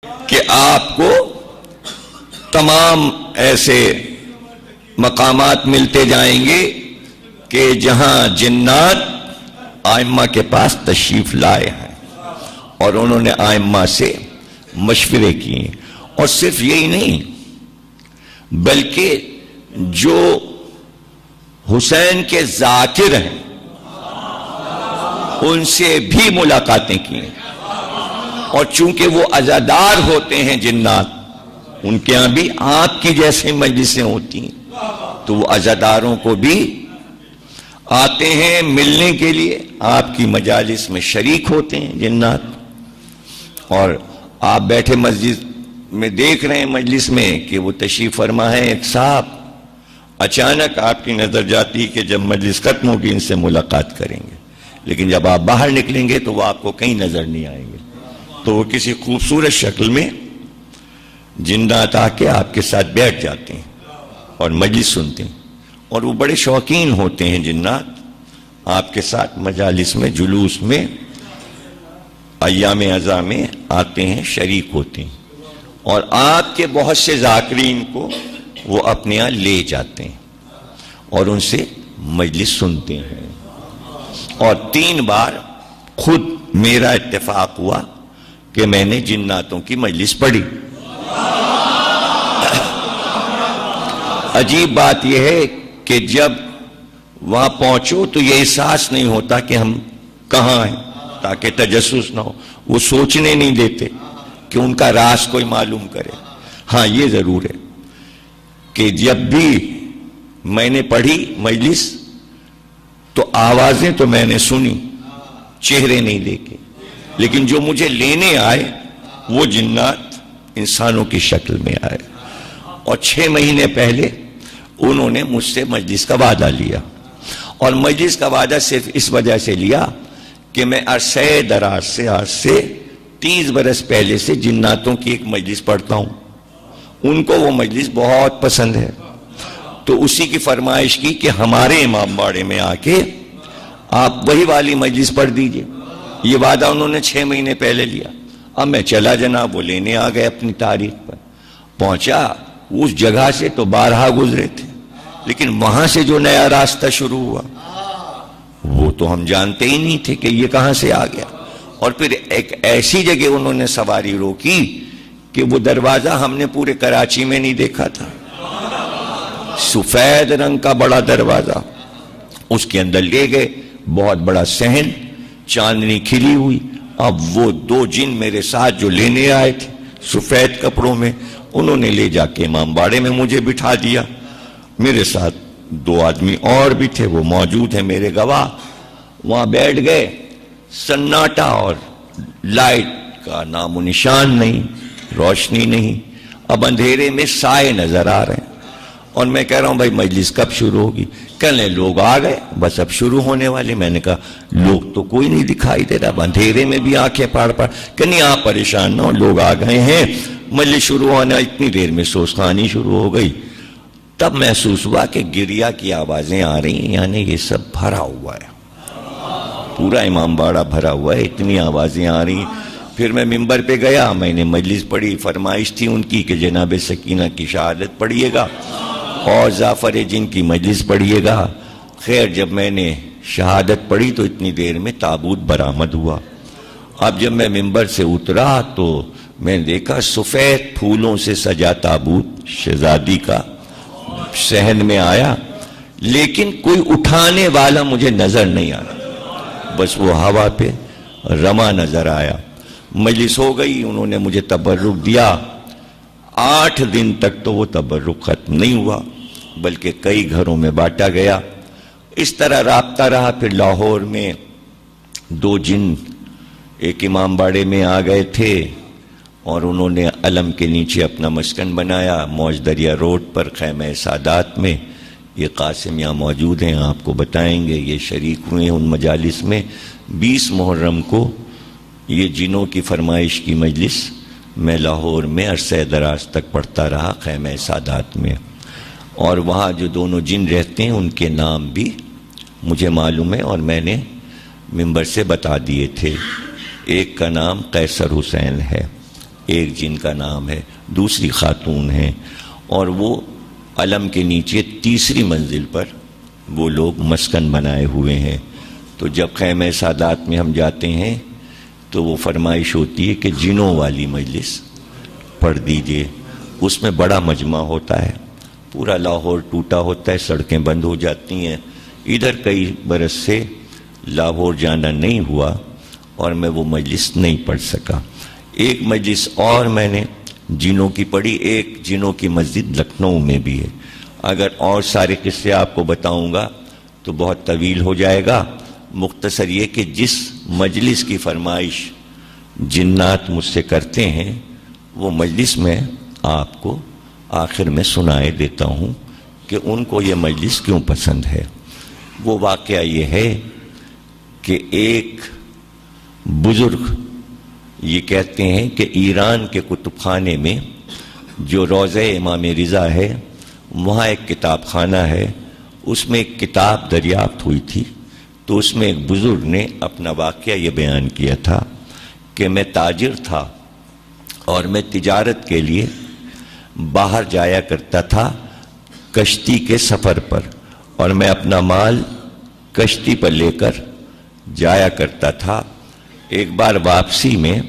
کہ آپ کو تمام ایسے مقامات ملتے جائیں گے کہ جہاں جنات آئمہ کے پاس تشریف لائے ہیں اور انہوں نے آئمہ سے مشورے کیے. اور صرف یہی نہیں بلکہ جو حسین کے ذاکر ہیں ان سے بھی ملاقاتیں کی ہیں. اور چونکہ وہ عزادار ہوتے ہیں جنات، ان کے ہاں بھی آپ کی جیسے مجلسیں ہوتی ہیں، تو وہ عزاداروں کو بھی آتے ہیں ملنے کے لیے، آپ کی مجالس میں شریک ہوتے ہیں جنات. اور آپ بیٹھے مسجد میں دیکھ رہے ہیں مجلس میں کہ وہ تشریف فرما ہے ایک صاحب، اچانک آپ کی نظر جاتی کہ جب مجلس ختم ہوگی ان سے ملاقات کریں گے، لیکن جب آپ باہر نکلیں گے تو وہ آپ کو کہیں نظر نہیں آئیں گے. تو وہ کسی خوبصورت شکل میں جنات آ کے آپ کے ساتھ بیٹھ جاتے ہیں اور مجلس سنتے ہیں. اور وہ بڑے شوقین ہوتے ہیں جنات، آپ کے ساتھ مجالس میں جلوس میں ایام عزا میں آتے ہیں، شریک ہوتے ہیں. اور آپ کے بہت سے ذاکرین کو وہ اپنے یہاں لے جاتے ہیں اور ان سے مجلس سنتے ہیں. اور 3 بار خود میرا اتفاق ہوا کہ میں نے جناتوں کی مجلس پڑھی. عجیب بات یہ ہے کہ جب وہاں پہنچو تو یہ احساس نہیں ہوتا کہ ہم کہاں ہیں، تاکہ تجسس نہ ہو. وہ سوچنے نہیں دیتے کہ ان کا راز کوئی معلوم کرے. ہاں یہ ضرور ہے کہ جب بھی میں نے پڑھی مجلس تو آوازیں تو میں نے سنی، چہرے نہیں دیکھے، لیکن جو مجھے لینے آئے وہ جنات انسانوں کی شکل میں آئے. اور 6 مہینے پہلے انہوں نے مجھ سے مجلس کا وعدہ لیا. اور مجلس کا وعدہ صرف اس وجہ سے لیا کہ میں عرصہ دراز سے، آج سے 30 برس پہلے سے جناتوں کی ایک مجلس پڑھتا ہوں. ان کو وہ مجلس بہت پسند ہے، تو اسی کی فرمائش کی کہ ہمارے امام باڑے میں آ کے آپ وہی والی مجلس پڑھ دیجئے. یہ وعدہ انہوں نے 6 مہینے پہلے لیا. اب میں چلا جناب، وہ لینے آ گئے اپنی تاریخ پر. پہنچا اس جگہ سے تو بارہا گزرے تھے، لیکن وہاں سے جو نیا راستہ شروع ہوا وہ تو ہم جانتے ہی نہیں تھے کہ یہ کہاں سے آ گیا. اور پھر ایک ایسی جگہ انہوں نے سواری روکی کہ وہ دروازہ ہم نے پورے کراچی میں نہیں دیکھا تھا. سفید رنگ کا بڑا دروازہ، اس کے اندر لے گئے، بہت بڑا صحن، چاندنی کھلی ہوئی. اب وہ 2 جن میرے ساتھ جو لینے آئے تھے سفید کپڑوں میں، انہوں نے لے جا کے امام باڑے میں مجھے بٹھا دیا. میرے ساتھ 2 آدمی اور بھی تھے، وہ موجود ہیں میرے گواہ. وہاں بیٹھ گئے، سناٹا، اور لائٹ کا نام و نشان نہیں، روشنی نہیں. اب اندھیرے میں سائے نظر آ رہے ہیں. اور میں کہہ رہا ہوں بھائی مجلس کب شروع ہوگی؟ کہنے لوگ آ گئے، بس اب شروع ہونے والے. میں نے کہا لوگ تو کوئی نہیں دکھائی دے رہا، اب اندھیرے میں بھی آنکھیں پاڑ پاڑ. کہ نہیں آپ پریشان نہ ہو، لوگ آ گئے ہیں، مجلس شروع ہونا. اتنی دیر میں سوسخانی شروع ہو گئی. تب محسوس ہوا کہ گریا کی آوازیں آ رہی ہیں، یعنی یہ سب بھرا ہوا ہے، پورا امام باڑہ بھرا ہوا ہے، اتنی آوازیں آ رہی ہیں. پھر میں ممبر پہ گیا، میں نے مجلس پڑھی. فرمائش تھی ان کی کہ جناب سکینہ کی شہادت پڑھیے گا اور جعفر جن کی مجلس پڑھیے گا. خیر جب میں نے شہادت پڑھی تو اتنی دیر میں تابوت برآمد ہوا. اب جب میں ممبر سے اترا تو میں نے دیکھا سفید پھولوں سے سجا تابوت شہزادی کا صحن میں آیا، لیکن کوئی اٹھانے والا مجھے نظر نہیں آیا، بس وہ ہوا پہ رما نظر آیا. مجلس ہو گئی، انہوں نے مجھے تبرک دیا. 8 دن تک تو وہ تبرک ختم نہیں ہوا، بلکہ کئی گھروں میں بانٹا گیا. اس طرح رابطہ رہا. پھر لاہور میں 2 جن ایک امام باڑے میں آ گئے تھے اور انہوں نے علم کے نیچے اپنا مسکن بنایا موج دریا روڈ پر خیمہ سادات میں. یہ قاسم یہاں موجود ہیں، آپ کو بتائیں گے. یہ شریک ہوئے ہیں ان مجالس میں. 20 محرم کو یہ جنوں کی فرمائش کی مجلس میں لاہور میں عرصہ دراز تک پڑھتا رہا خیمہ سادات میں. اور وہاں جو دونوں جن رہتے ہیں ان کے نام بھی مجھے معلوم ہے اور میں نے ممبر سے بتا دیے تھے. ایک کا نام قیصر حسین ہے ایک جن کا نام ہے، دوسری خاتون ہیں، اور وہ علم کے نیچے تیسری منزل پر وہ لوگ مسکن بنائے ہوئے ہیں۔ تو جب خیمہ سادات میں ہم جاتے ہیں تو وہ فرمائش ہوتی ہے کہ جنوں والی مجلس پڑھ دیجئے، اس میں بڑا مجمع ہوتا ہے، پورا لاہور ٹوٹا ہوتا ہے، سڑکیں بند ہو جاتی ہیں۔ ادھر کئی برس سے لاہور جانا نہیں ہوا اور میں وہ مجلس نہیں پڑھ سکا۔ ایک مجلس اور میں نے جنوں کی پڑھی، ایک جنوں کی مسجد لکھنؤ میں بھی ہے۔ اگر اور سارے قصے آپ کو بتاؤں گا تو بہت طویل ہو جائے گا۔ مختصر یہ کہ جس مجلس کی فرمائش جنات مجھ سے کرتے ہیں وہ مجلس میں آپ کو آخر میں سنائے دیتا ہوں کہ ان کو یہ مجلس کیوں پسند ہے۔ وہ واقعہ یہ ہے کہ ایک بزرگ یہ کہتے ہیں کہ ایران کے کتب خانے میں جو روضہ امام رضا ہے وہاں ایک کتاب خانہ ہے، اس میں ایک کتاب دریافت ہوئی تھی۔ تو اس میں ایک بزرگ نے اپنا واقعہ یہ بیان کیا تھا کہ میں تاجر تھا اور میں تجارت کے لیے باہر جایا کرتا تھا کشتی کے سفر پر، اور میں اپنا مال کشتی پر لے کر جایا کرتا تھا۔ ایک بار واپسی میں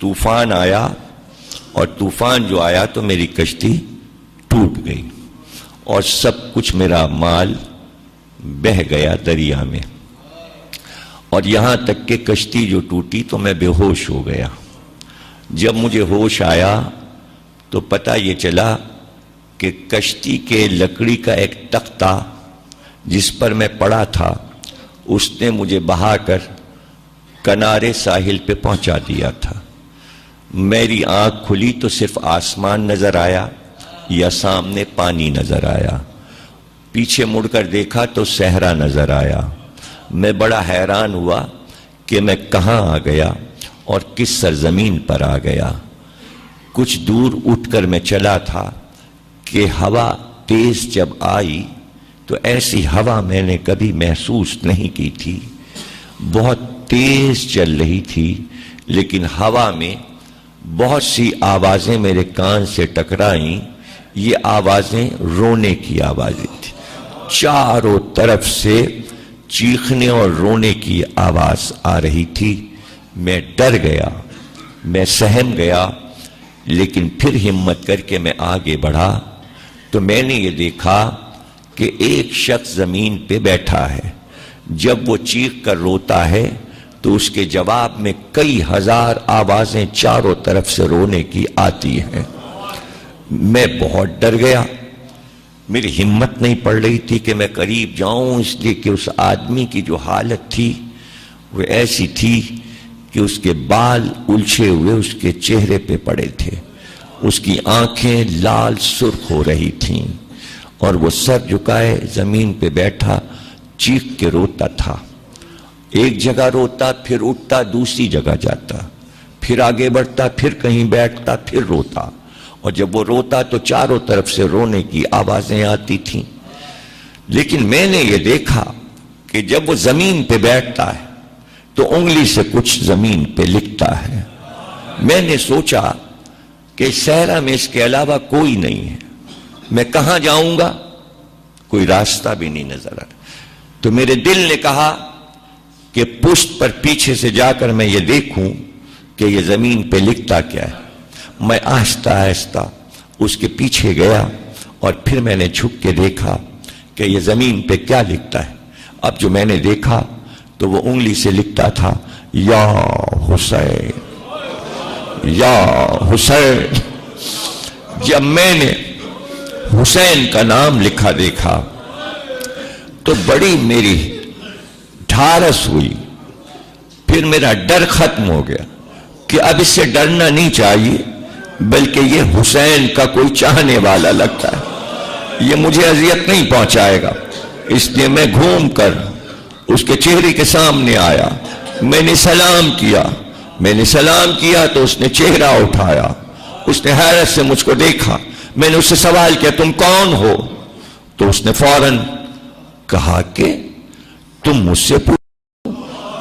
طوفان آیا، اور طوفان جو آیا تو میری کشتی ٹوٹ گئی اور سب کچھ میرا مال بہہ گیا دریا میں، اور یہاں تک کہ کشتی جو ٹوٹی تو میں بے ہوش ہو گیا۔ جب مجھے ہوش آیا تو پتہ یہ چلا کہ کشتی کے لکڑی کا ایک تختہ جس پر میں پڑا تھا اس نے مجھے بہا کر کنارے ساحل پہ پہنچا دیا تھا۔ میری آنکھ کھلی تو صرف آسمان نظر آیا یا سامنے پانی نظر آیا، پیچھے مڑ کر دیکھا تو صحرا نظر آیا۔ میں بڑا حیران ہوا کہ میں کہاں آ گیا اور کس سرزمین پر آ گیا۔ کچھ دور اٹھ کر میں چلا تھا کہ ہوا تیز جب آئی تو ایسی ہوا میں نے کبھی محسوس نہیں کی تھی، بہت تیز چل رہی تھی، لیکن ہوا میں بہت سی آوازیں میرے کان سے ٹکرائیں۔ یہ آوازیں رونے کی آوازیں تھیں، چاروں طرف سے چیخنے اور رونے کی آواز آ رہی تھی۔ میں ڈر گیا، میں سہم گیا، لیکن پھر ہمت کر کے میں آگے بڑھا تو میں نے یہ دیکھا کہ ایک شخص زمین پہ بیٹھا ہے۔ جب وہ چیخ کر روتا ہے تو اس کے جواب میں کئی ہزار آوازیں چاروں طرف سے رونے کی آتی ہیں۔ میں بہت ڈر گیا، میری ہمت نہیں پڑ رہی تھی کہ میں قریب جاؤں، اس لیے کہ اس آدمی کی جو حالت تھی وہ ایسی تھی کہ اس کے بال الجھے ہوئے اس کے چہرے پہ پڑے تھے، اس کی آنکھیں لال سرخ ہو رہی تھیں، اور وہ سر جھکائے زمین پہ بیٹھا چیخ کے روتا تھا۔ ایک جگہ روتا، پھر اٹھتا، دوسری جگہ جاتا، پھر آگے بڑھتا، پھر کہیں بیٹھتا، پھر روتا، اور جب وہ روتا تو چاروں طرف سے رونے کی آوازیں آتی تھیں۔ لیکن میں نے یہ دیکھا کہ جب وہ زمین پہ بیٹھتا ہے تو انگلی سے کچھ زمین پہ لکھتا ہے۔ میں نے سوچا کہ صحرا میں اس کے علاوہ کوئی نہیں ہے، میں کہاں جاؤں گا؟ کوئی راستہ بھی نہیں نظر آ رہا۔ تو میرے دل نے کہا کہ پشت پر پیچھے سے جا کر میں یہ دیکھوں کہ یہ زمین پہ لکھتا کیا ہے۔ میں آہستہ آہستہ اس کے پیچھے گیا اور پھر میں نے جھک کے دیکھا کہ یہ زمین پہ کیا لکھتا ہے۔ اب جو میں نے دیکھا تو وہ انگلی سے لکھتا تھا، یا حسین، یا حسین۔ جب میں نے حسین کا نام لکھا دیکھا تو بڑی میری ڈھارس ہوئی، پھر میرا ڈر ختم ہو گیا کہ اب اس سے ڈرنا نہیں چاہیے، بلکہ یہ حسین کا کوئی چاہنے والا لگتا ہے، یہ مجھے اذیت نہیں پہنچائے گا۔ اس لیے میں گھوم کر اس کے چہرے کے سامنے آیا، میں نے سلام کیا۔ میں نے سلام کیا تو اس نے چہرہ اٹھایا، اس نے حیرت سے مجھ کو دیکھا۔ میں نے اس سے سوال کیا، تم کون ہو؟ تو اس نے فوراً کہا کہ تم مجھ سے پوچھو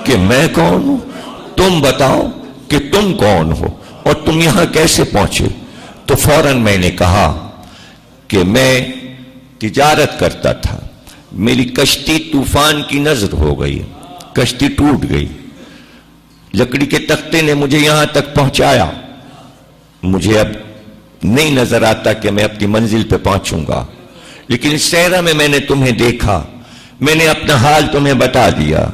کہ میں کون ہوں، تم بتاؤ کہ تم کون ہو۔ اور تم یہاں کیسے پہنچے؟ تو فوراً میں نے کہا کہ میں تجارت کرتا تھا، میری کشتی طوفان کی نظر ہو گئی، کشتی ٹوٹ گئی، لکڑی کے تختے نے مجھے یہاں تک پہنچایا، مجھے اب نہیں نظر آتا کہ میں اپنی منزل پہ پہنچوں گا، لیکن اس صحرا میں نے تمہیں دیکھا، میں نے اپنا حال تمہیں بتا دیا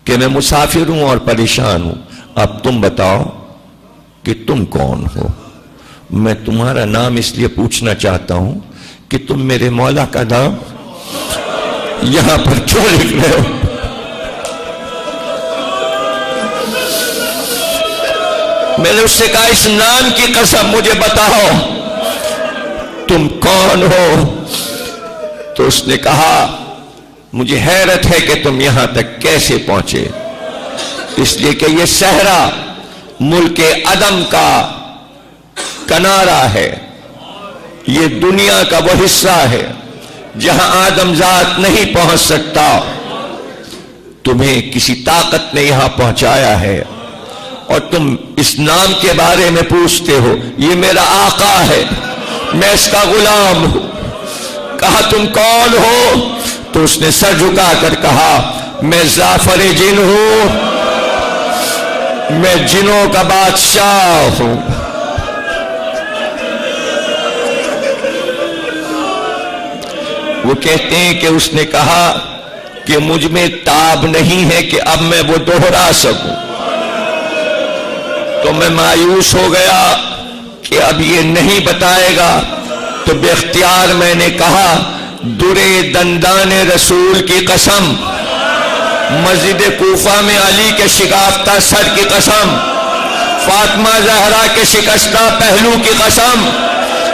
کہ میں مسافر ہوں اور پریشان ہوں، اب تم بتاؤ کہ تم کون ہو؟ میں تمہارا نام اس لیے پوچھنا چاہتا ہوں کہ تم میرے مولا کا نام یہاں پر کیوں لکھ رہے ہو؟ میں نے اس سے کہا اس نام کی قسم مجھے بتاؤ تم کون ہو؟ تو اس نے کہا مجھے حیرت ہے کہ تم یہاں تک کیسے پہنچے، اس لیے کہ یہ صحرا ملک عدم کا کنارہ ہے، یہ دنیا کا وہ حصہ ہے جہاں آدم ذات نہیں پہنچ سکتا، تمہیں کسی طاقت نے یہاں پہنچایا ہے اور تم اس نام کے بارے میں پوچھتے ہو، یہ میرا آقا ہے، میں اس کا غلام ہوں۔ کہا تم کون ہو؟ تو اس نے سر جھکا کر کہا میں زعفر جن ہوں، میں جنوں کا بادشاہ ہوں۔ وہ کہتے ہیں کہ اس نے کہا کہ مجھ میں تاب نہیں ہے کہ اب میں وہ دوہرا سکوں، تو میں مایوس ہو گیا کہ اب یہ نہیں بتائے گا، تو بے اختیار میں نے کہا درے دندان رسول کی قسم، مسجد کوفہ میں علی کے شکافتہ سر کی قسم، فاطمہ زہرا کے شکستہ پہلو کی قسم،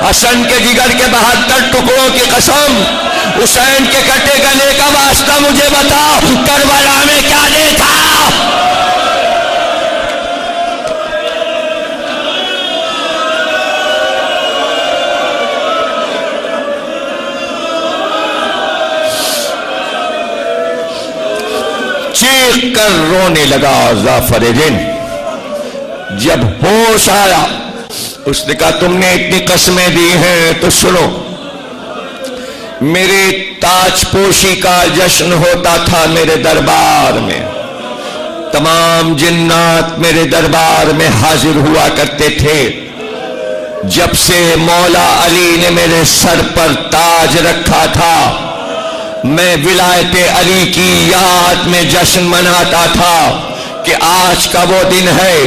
حسن کے جگر کے 72 ٹکڑوں کی قسم، حسین کے کٹے گلے کا واسطہ مجھے بتاؤ کربلا میں کیا دیکھا؟ چیخ کر رونے لگا زعفر جن۔ جب ہوش آیا اس نے کہا تم نے اتنی قسمیں دی ہیں تو سنو، میرے تاج پوشی کا جشن ہوتا تھا میرے دربار میں، تمام جنات میرے دربار میں حاضر ہوا کرتے تھے، جب سے مولا علی نے میرے سر پر تاج رکھا تھا میں ولایت علی کی یاد میں جشن مناتا تھا کہ آج کا وہ دن ہے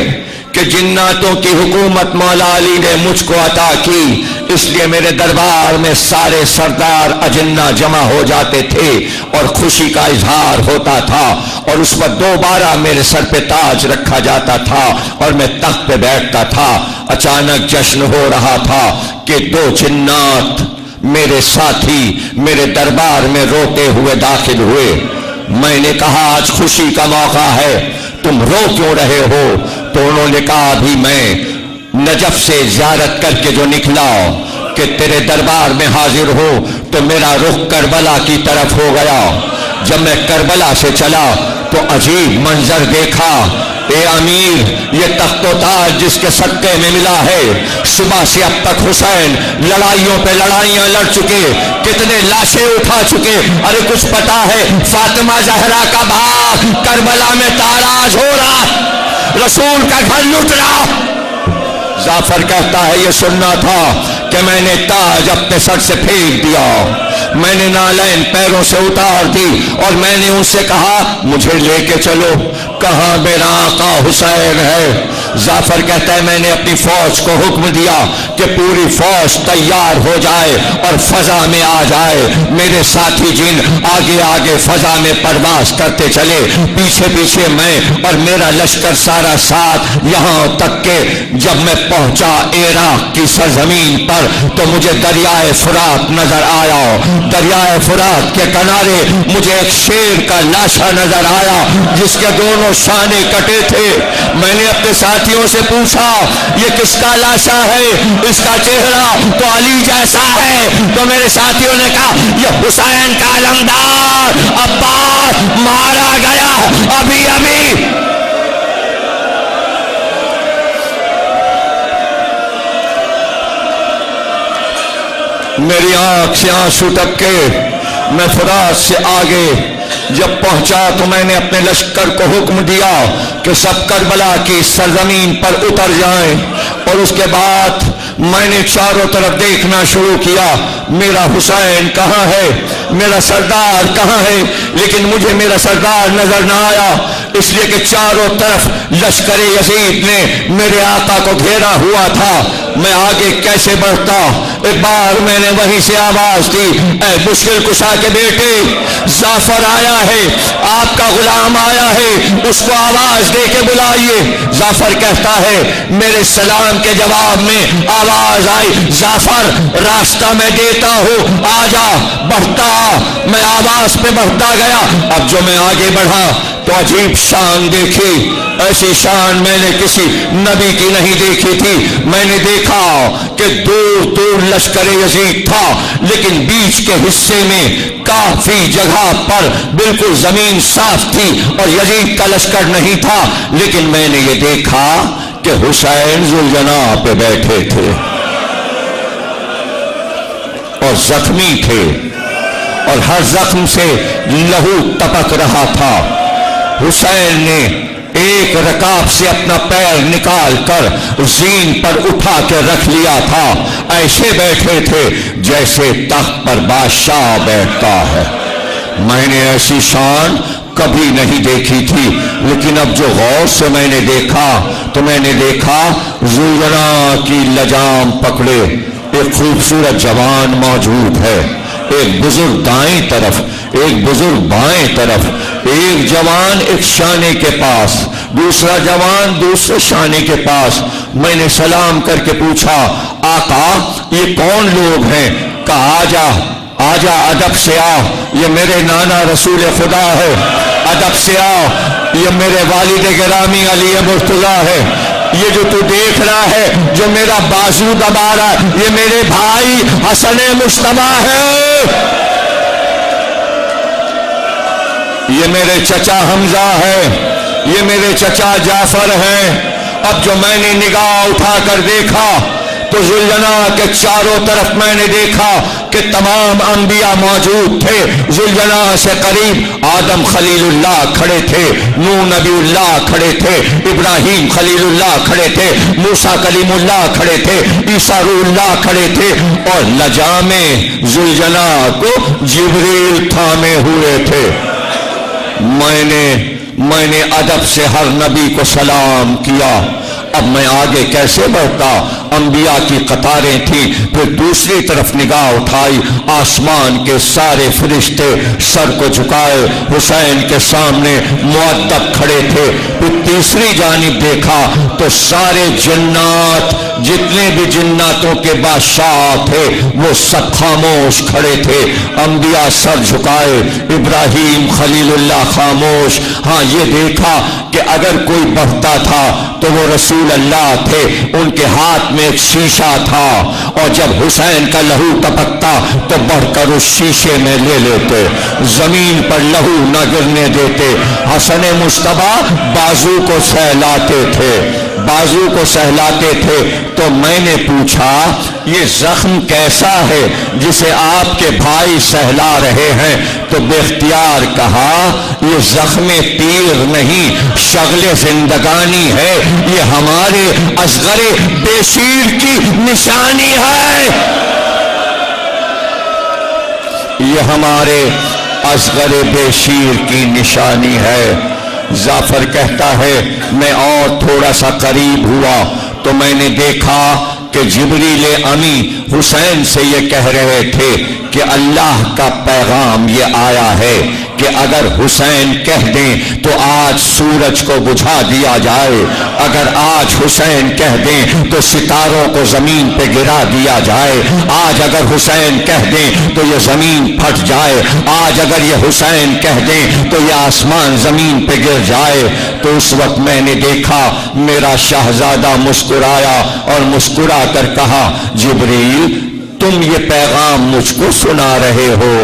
کہ جناتوں کی حکومت مولا علی نے مجھ کو عطا کی، اس لیے میرے دربار میں سارے سردار اجنہ جمع ہو جاتے تھے اور خوشی کا اظہار ہوتا تھا، اور اس وقت دوبارہ میرے سر پہ تاج رکھا جاتا تھا اور میں تخت پہ بیٹھتا تھا۔ اچانک جشن ہو رہا تھا کہ 2 جنات میرے ساتھی میرے دربار میں روتے ہوئے داخل ہوئے۔ میں نے کہا آج خوشی کا موقع ہے، تم رو کیوں رہے ہو؟ تو انہوں نے کہا ابھی میں نجف سے زیارت کر کے جو نکلا کہ تیرے دربار میں حاضر ہو تو میرا رخ کربلا کی طرف ہو گیا۔ جب میں کربلا سے چلا تو عجیب منظر دیکھا، اے امیر یہ تخت و تاج جس کے صدقے میں ملا ہے، صبح سے اب تک حسین لڑائیوں پہ لڑائیاں لڑ چکے، کتنے لاشیں اٹھا چکے، ارے کچھ پتا ہے فاطمہ زہرا کا بھاگ کربلا میں تاراج ہو رہا، رسول کا گھر لٹ رہا۔ زعفر کہتا ہے یہ سننا تھا کہ میں نے تاج اپنے سر سے پھینک دیا، میں نے نالین پیروں سے اتار دی اور میں نے ان سے کہا مجھے لے کے چلو، کہاں میرا آقا حسین ہے؟ زعفر کہتا ہے میں نے اپنی فوج کو حکم دیا کہ پوری فوج تیار ہو جائے اور فضا میں آ جائے، میرے ساتھی جن آگے آگے فضا میں پرواز کرتے چلے، پیچھے پیچھے میں اور میرا لشکر سارا ساتھ، یہاں تک کہ جب میں پہنچا عراق کی سرزمین پر تو مجھے دریائے فرات نظر آیا، دریائے فرات کے کنارے مجھے ایک شیر کا لاشا نظر آیا جس کے دونوں شانے کٹے تھے۔ میں نے اپنے ساتھیوں سے پوچھا یہ کس کا لاشا ہے؟ اس کا چہرہ تو علی جیسا ہے۔ تو میرے ساتھیوں نے کہا یہ حسین کا علمدار عباس مارا گیا ابھی ابھی۔ میری آنکھ سے آنسو ٹپکے. میں فرات سے آگے جب پہنچا تو میں نے اپنے لشکر کو حکم دیا کہ سب کربلا کی سرزمین پر اتر جائیں، اور اس کے بعد میں نے چاروں طرف دیکھنا شروع کیا میرا حسین کہاں ہے، میرا سردار کہاں ہے، لیکن مجھے میرا سردار نظر نہ آیا، اس لیے کہ چاروں طرف لشکر یزید نے میرے آقا کو گھیرا ہوا تھا. میں آگے کیسے بڑھتا؟ ایک بار میں نے وہیں سے آواز دی، اے مشکل کشا کے بیٹے، جعفر آیا ہے، آپ کا غلام آیا ہے، اس کو آواز دے کے بلائیے. جعفر کہتا ہے میرے سلام کے جواب میں آواز آئی، جعفر راستہ میں دیتا ہوں، آ جا، بڑھتا. میں آواز پہ بڑھتا گیا. اب جو میں آگے بڑھا تو عجیب شان دیکھی، ایسی شان میں نے کسی نبی کی نہیں دیکھی تھی. میں نے دیکھا کہ دور دور لشکر یزید تھا، لیکن بیچ کے حصے میں کافی جگہ پر بالکل زمین صاف تھی اور یزید کا لشکر نہیں تھا. لیکن میں نے یہ دیکھا کہ حسین ذوالجناح پہ بیٹھے تھے اور زخمی تھے، اور ہر زخم سے لہو ٹپک رہا تھا. حسین نے ایک رکاب سے اپنا پیر نکال کر زین پر اٹھا کے رکھ لیا تھا. ایسے بیٹھے تھے جیسے تخت پر بادشاہ بیٹھتا ہے. میں نے ایسی شان کبھی نہیں دیکھی تھی، لیکن اب جو غور سے میں نے دیکھا تو میں نے دیکھا ذوالجناح کی لجام پکڑے ایک خوبصورت جوان موجود ہے، ایک بزرگ دائیں طرف، ایک بزرگ بائیں طرف، ایک جوان ایک شانے کے پاس، دوسرا جوان دوسرے شانے کے پاس. میں نے سلام کر کے پوچھا آقا یہ کون لوگ ہیں؟ کہا آجا آجا، ادب سے آ، یہ میرے نانا رسول خدا ہے، ادب سے آ، یہ میرے والد گرامی علی مرتضیٰ ہے، یہ جو تو دیکھ رہا ہے جو میرا بازو دبا رہا ہے یہ میرے بھائی حسن مصطفیٰ ہے، یہ میرے چچا حمزہ ہے، یہ میرے چچا جعفر ہیں. اب جو میں نے نگاہ اٹھا کر دیکھا تو ذوالجناح کے چاروں طرف میں نے دیکھا کہ تمام انبیاء موجود تھے. ذوالجناح سے قریب آدم خلیل اللہ کھڑے تھے، نوح نبی اللہ کھڑے تھے، ابراہیم خلیل اللہ کھڑے تھے، موسیٰ کلیم اللہ کھڑے تھے، عیسیٰ روح اللہ کھڑے تھے، اور لجام ذوالجناح کو جبریل تھامے ہوئے تھے. میں نے ادب سے ہر نبی کو سلام کیا. اب میں آگے کیسے بڑھتا؟ انبیاء کی قطاریں تھیں. پھر دوسری طرف نگاہ اٹھائی، آسمان کے سارے فرشتے سر کو جھکائے حسین کے سامنے مؤدب کھڑے تھے. پھر تیسری جانب دیکھا تو سارے جنات، جتنے بھی جناتوں کے بادشاہ تھے وہ سب خاموش کھڑے تھے. انبیاء سر جھکائے، ابراہیم خلیل اللہ خاموش. ہاں یہ دیکھا کہ اگر کوئی بڑھتا تھا تو وہ رسول اللہ تھے، ان کے ہاتھ میں ایک شیشہ تھا، اور جب حسین کا لہو ٹپکتا تو بڑھ کر اس شیشے میں لے لیتے، زمین پر لہو نہ گرنے دیتے. حسن مصطفیٰ بازو کو سہلاتے تھے، بازو کو سہلاتے تھے. تو میں نے پوچھا یہ زخم کیسا ہے جسے آپ کے بھائی سہلا رہے ہیں؟ تو بے اختیار کہا یہ زخم تیر نہیں، شغل زندگانی ہے، یہ ہمارے اصغر بے شیر کی نشانی ہے، یہ ہمارے اصغر بے شیر کی نشانی ہے. جعفر کہتا ہے میں اور تھوڑا سا قریب ہوا تو میں نے دیکھا کہ جبریل امی حسین سے یہ کہہ رہے تھے کہ اللہ کا پیغام یہ آیا ہے کہ اگر حسین کہہ دیں تو آج سورج کو بجھا دیا جائے، اگر آج حسین کہہ دیں تو ستاروں کو زمین پہ گرا دیا جائے، آج اگر حسین کہہ دیں تو یہ زمین پھٹ جائے، آج اگر یہ حسین کہہ دیں تو یہ آسمان زمین پہ گر جائے. تو اس وقت میں نے دیکھا میرا شہزادہ مسکرایا اور مسکرا کر کہا جبریل تم یہ پیغام مجھ کو سنا رہے ہو،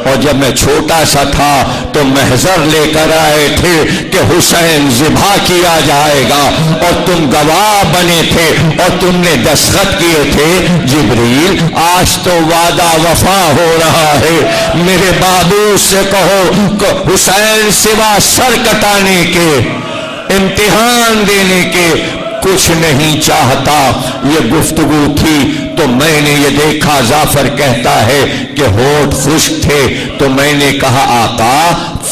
اور جب میں چھوٹا سا تھا تو محضر لے کر آئے تھے کہ حسین ذبح کیا جائے گا، اور تم گواہ بنے تھے اور تم نے دستخط کیے تھے۔ جبریل آج تو وعدہ وفا ہو رہا ہے، میرے بابو سے کہو کہ حسین سوا سر کٹانے کے، امتحان دینے کے کچھ نہیں چاہتا۔ یہ گفتگو تھی تو میں نے یہ دیکھا، جعفر کہتا ہے کہ ہونٹ خشک تھے تو میں نے کہا آقا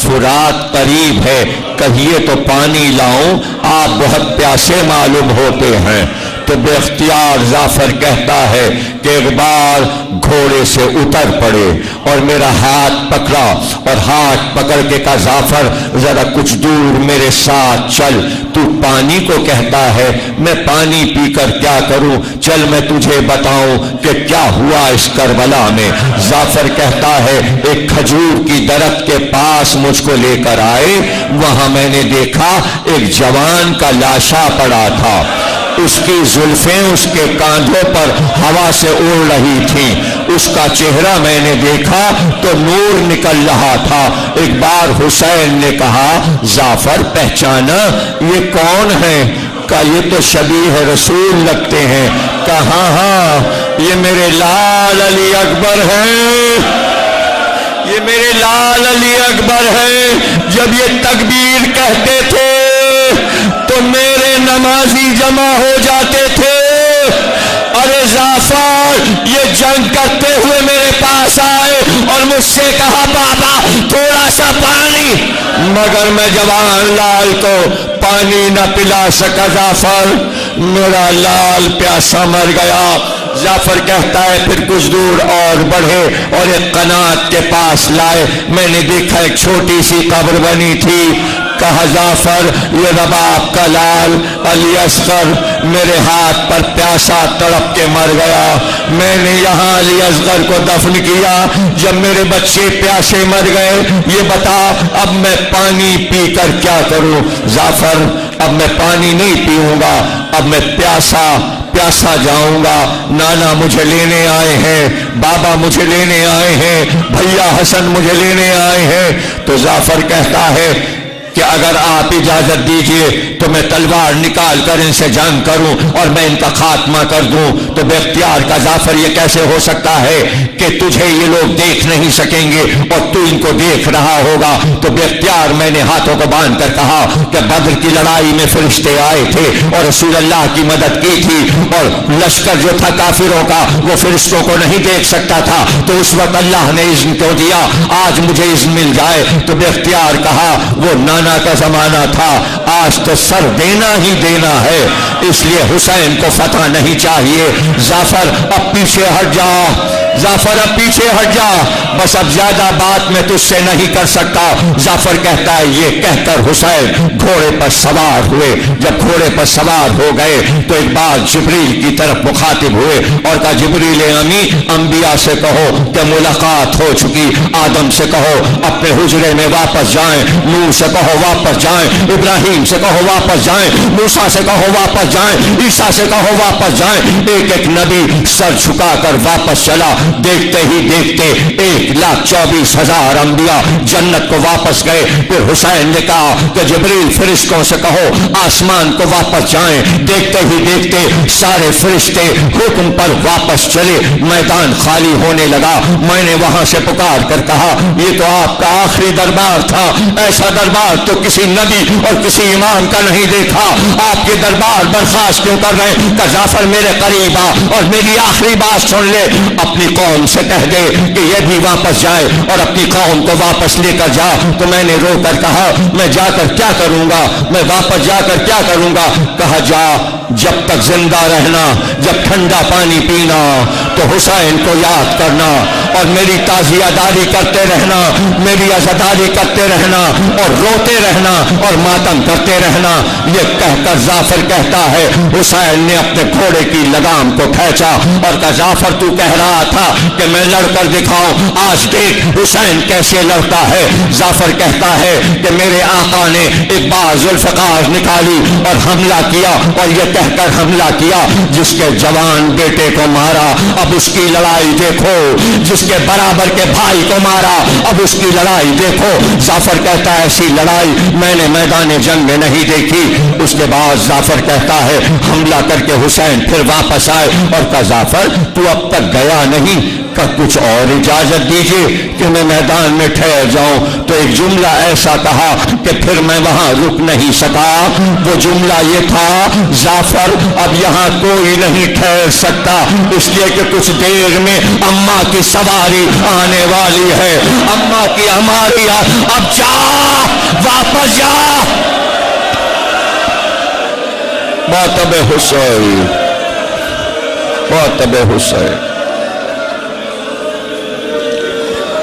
فرات قریب ہے، کہیے تو پانی لاؤں، آپ بہت پیاسے معلوم ہوتے ہیں۔ تو بے اختیار جعفر کہتا ہے کہ ایک بار گھوڑے سے اتر پڑے اور میرا ہاتھ پکڑا، اور ہاتھ پکڑ کے کہا جعفر ذرا کچھ دور میرے ساتھ چل، تو پانی کو کہتا ہے میں پانی پی کر کیا کروں، چل میں تجھے بتاؤں کہ کیا ہوا اس کربلا میں۔ جعفر کہتا ہے ایک کھجور کی درخت کے پاس مجھ کو لے کر آئے، وہاں میں نے دیکھا ایک جوان کا لاشا پڑا تھا، اس کی زلفیں اس کے کاندھوں پر ہوا سے اڑ رہی تھیں، اس کا چہرہ میں نے دیکھا تو نور نکل رہا تھا۔ ایک بار حسین نے کہا جعفر پہچانا یہ کون ہے؟ کہا یہ تو شبیہ رسول لگتے ہیں۔ کہا ہاں یہ میرے لال علی اکبر ہیں، یہ میرے لال علی اکبر ہیں۔ جب یہ تکبیر کہتے تھے تو میرے نمازی جمع ہو جاتے تھے۔ ارے جعفر یہ جنگ کرتے ہوئے میرے پاس آئے اور مجھ سے کہا بابا تھوڑا سا پانی، مگر میں جوان لال کو پانی نہ پلا سکا۔ جعفر میرا لال پیاسا مر گیا۔ جعفر کہتا ہے پھر کچھ دور اور بڑھے اور ایک قنات کے پاس لائے، میں نے دیکھا ایک چھوٹی سی قبر بنی تھی۔ کہا جعفر یہ رباب کا لال علی اصغر میرے ہاتھ پر پیاسا تڑپ کے مر گیا، میں نے یہاں علی اصغر کو دفن کیا۔ جب میرے بچے پیاسے مر گئے، یہ بتا اب میں پانی پی کر کیا کروں؟ جعفر اب میں پانی نہیں پیوں گا، اب میں پیاسا جاؤں گا، نانا مجھے لینے آئے ہیں، بابا مجھے لینے آئے ہیں، بھیا حسن مجھے لینے آئے ہیں۔ تو جعفر کہتا ہے کہ اگر آپ اجازت دیجئے تو میں تلوار نکال کر ان سے جنگ کروں اور میں ان کا خاتمہ کر دوں۔ تو بے اختیار کا جعفر یہ کیسے ہو سکتا ہے کہ تجھے یہ لوگ دیکھ نہیں سکیں گے اور تو ان کو دیکھ رہا ہوگا؟ تو بے اختیار میں نے ہاتھوں کو باندھ کر کہا کہ بدر کی لڑائی میں فرشتے آئے تھے اور رسول اللہ کی مدد کی تھی، اور لشکر جو تھا کافروں کا وہ فرشتوں کو نہیں دیکھ سکتا تھا، تو اس وقت اللہ نے اذن کیوں دیا؟ آج مجھے اذن مل جائے۔ تو بے اختیار کہا وہ نانا کا زمانہ تھا، آج تو سر دینا ہی دینا ہے، اس لیے حسین کو فتح نہیں چاہیے۔ جعفر اب پیچھے ہٹ جا، جعفر اب پیچھے ہٹ جا، بس اب زیادہ بات میں تجھ سے نہیں کر سکتا۔ جعفر کہتا ہے یہ کہہ کر حسین گھوڑے پر سوار ہوئے۔ جب گھوڑے پر سوار ہو گئے تو ایک بار جبریل کی طرف مخاطب ہوئے اور کہا جبریل امی انبیاء سے کہو کہ ملاقات ہو چکی، آدم سے کہو اپنے حجرے میں واپس جائیں، نوح سے کہو واپس جائیں، ابراہیم سے کہو واپس جائیں، موسیٰ سے کہو واپس جائیں، عیسیٰ سے کہو واپس جائیں۔ ایک ایک نبی سر جھکا کر واپس چلا، دیکھتے ہی دیکھتے 1,24,000 انبیاء جنت کو واپس گئے۔ پھر حسین نے کہا کہ جبریل فرشتوں سے کہو آسمان کو واپس جائیں، دیکھتے ہی دیکھتے سارے فرشتے حکم پر واپس چلے، میدان خالی ہونے لگا۔ میں نے وہاں سے پکار کر کہا یہ تو آپ کا آخری دربار تھا، ایسا دربار تو کسی نبی اور کسی امام کا نہیں دیکھا، آپ کے دربار برخاست کیوں کر رہے ہیں؟ کہ جعفر میرے قریب آ اور میری آخری بات سن لے، اپنی قوم سے کہہ دے کہ یہ بھی واپس جائے اور اپنی قوم کو واپس لے کر جا۔ تو میں نے رو کر کہا میں جا کر کیا کروں گا، میں واپس جا کر کیا کروں گا؟ کہا جا جب تک زندہ رہنا، جب ٹھنڈا پانی پینا تو حسین کو یاد کرنا اور میری تعزیہ داری کرتے رہنا، میری عزاداری کرتے رہنا اور روتے رہنا اور ماتم کرتے رہنا۔ یہ کہہ کر جعفر کہتا ہے حسین نے اپنے گھوڑے کی لگام کو کھینچا اور کہا جعفر تو کہہ رہا تھا کہ میں لڑ کر دکھاؤں، آج دیکھ حسین کیسے لڑتا ہے۔ جعفر کہتا ہے کہ میرے آقا نے ایک بار ذوالفقار نکالی اور حملہ کیا، اور یہ کہہ کر حملہ کیا جس کے جوان بیٹے کو مارا، اب اب اس کی لڑائی دیکھو، جس کے برابر کے بھائی کو مارا اب اس کی لڑائی دیکھو۔ جعفر کہتا ہے ایسی لڑائی میں نے میدان جنگ میں نہیں دیکھی۔ اس کے بعد جعفر کہتا ہے حملہ کر کے حسین پھر واپس آئے اور کہا جعفر تو اب تک گیا نہیں، کہ کچھ اور اجازت دیجیے کہ میں میدان میں ٹھہر جاؤں۔ تو ایک جملہ ایسا کہا کہ پھر میں وہاں رک نہیں سکا۔ وہ جملہ یہ تھا جعفر اب یہاں کوئی نہیں ٹھہر سکتا، اس لیے کہ کچھ دیر میں اماں کی سواری آنے والی ہے، اماں کی ہماری اب جا، واپس جا۔ ماتم حسین، ماتم حسین۔